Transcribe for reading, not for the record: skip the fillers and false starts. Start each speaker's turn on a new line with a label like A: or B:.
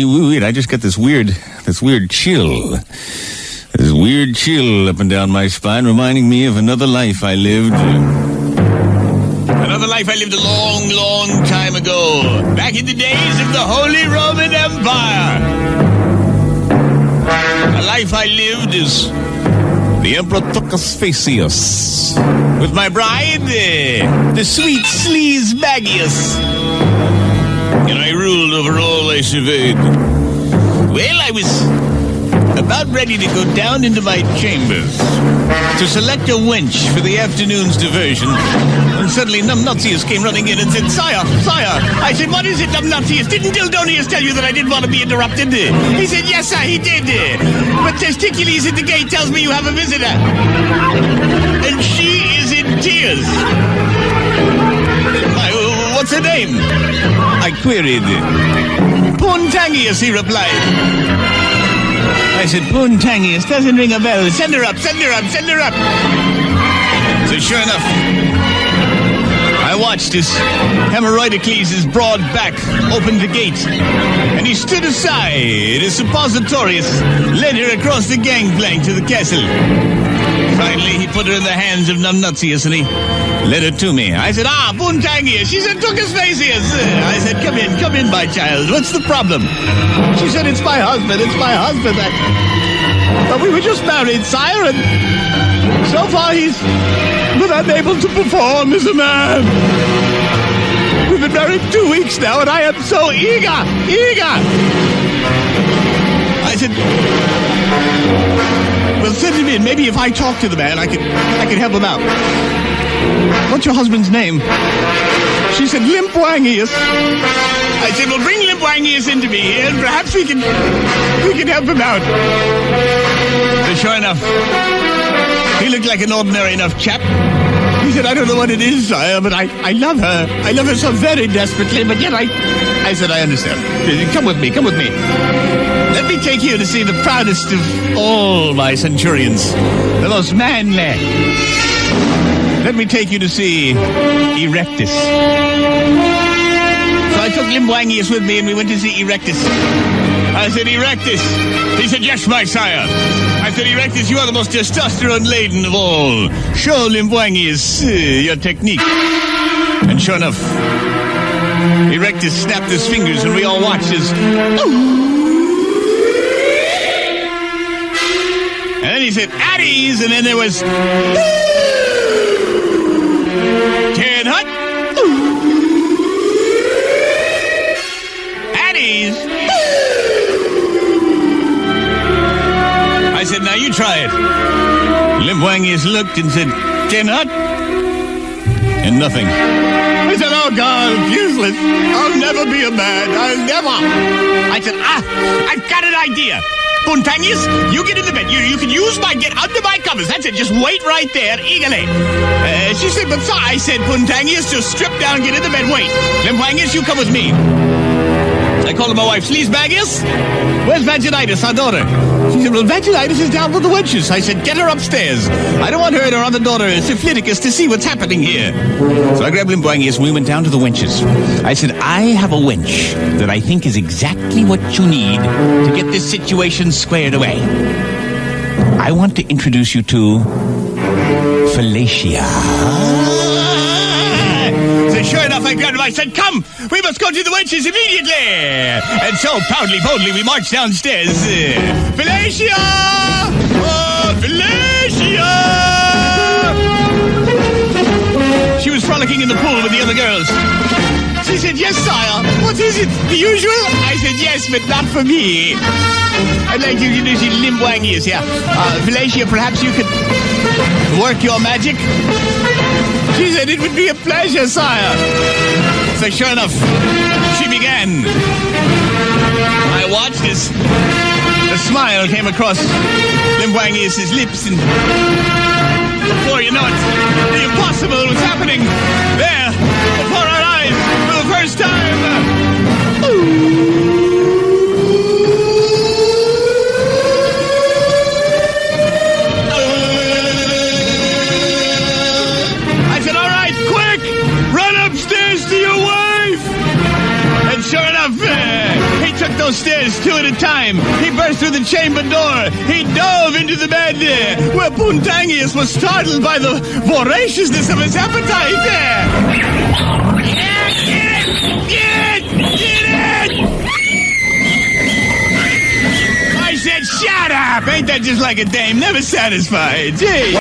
A: Wait, I just got this weird chill. This weird chill up and down my spine, reminding me of another life I lived. Another life I lived a long, long time ago. Back in the days of the Holy Roman Empire. A life I lived as the Emperor Toucasfacius. With my bride, the sweet Limpwangius. And I ruled over all I surveyed. Well, I was about ready to go down into my chambers to select a wench for the afternoon's diversion, and suddenly Numbnutius came running in and said, Sire! I said, what is it, Numbnutius? Didn't Dildonius tell you that I didn't want to be interrupted? He said, yes, sir, he did. But Testicules at the gate tells me you have a visitor. And she is in tears. What's her name? I queried. Limpwangius, he replied. I said, Limpwangius doesn't ring a bell. Send her up. So sure enough, I watched as Hemorrhoidicles' broad back opened the gate, and he stood aside as Suppositorius led her across the gangplank to the castle. Finally, he put her in the hands of Numbnutius, and he led her to me. I said, Limpwangius. She said, Toucasfacius. I said, come in, my child. What's the problem? She said, it's my husband. But we were just married, sire, and so far he's been unable to perform as a man. We've been married 2 weeks now, and I am so eager. I said, well, send him in. Maybe if I talk to the man, I could help him out. What's your husband's name? She said, Limpwangius. I said, well, bring Limpwangius into me, and perhaps we can help him out. But sure enough, he looked like an ordinary enough chap. He said, I don't know what it is, sire, but I love her. I love her so very desperately, but yet I said, I understand. Come with me. Let me take you to see the proudest of all my centurions, the most manly. Let me take you to see Erectus. So I took Limpwangius with me, and we went to see Erectus. I said, Erectus. He said, yes, my sire. I said, Erectus, you are the most testosterone-laden of all. Show Limpwangius your technique. And sure enough, Erectus snapped his fingers, and we all watched as... And then he said, at ease, and then there was... I said, now you try it. Limpwangius looked and said, cannot. And nothing. I said, oh, God, it's useless. I'll never be a man. I'll never. I said, I've got an idea. Limpwangius, you get in the bed. You can get under my covers. That's it. Just wait right there, eagerly. She said, but sir, I said, Limpwangius, just strip down, get in the bed, wait. Limpwangius, you come with me. I called her my wife, Limpwangius. Where's Vaginitis, our daughter? She said, well, Vaginitis is down with the wenches. I said, get her upstairs. I don't want her and her other daughter, Syphiliticus, to see what's happening here. So I grabbed Limpwangius and we went down to the wenches. I said, I have a wench that I think is exactly what you need to get this situation squared away. I want to introduce you to Fellacia. So sure enough, I grabbed him. I said, come, we must go to the wenches immediately. And so, proudly, boldly, we marched downstairs. Fellacia! Oh, Fellacia! She was frolicking in the pool with the other girls. She said, yes, sire. What is it? The usual? I said, yes, but not for me. I'd like you to introduce you to Limpwangius here. Fellacia, perhaps you could work your magic? She said, it would be a pleasure, sire. So sure enough, she began. I watched as a smile came across Limpwangius' lips, and before you know it, the impossible was happening there before our eyes for the first time. I said, all right, quick, run upstairs to your wife. And sure enough, he took those stairs fingers, two at a time. He burst through the chamber door. He dove into the bed, where Limpwangius was startled by the voraciousness of his appetite. Get it! I said, shut up! Ain't that just like a dame? Never satisfied. Gee.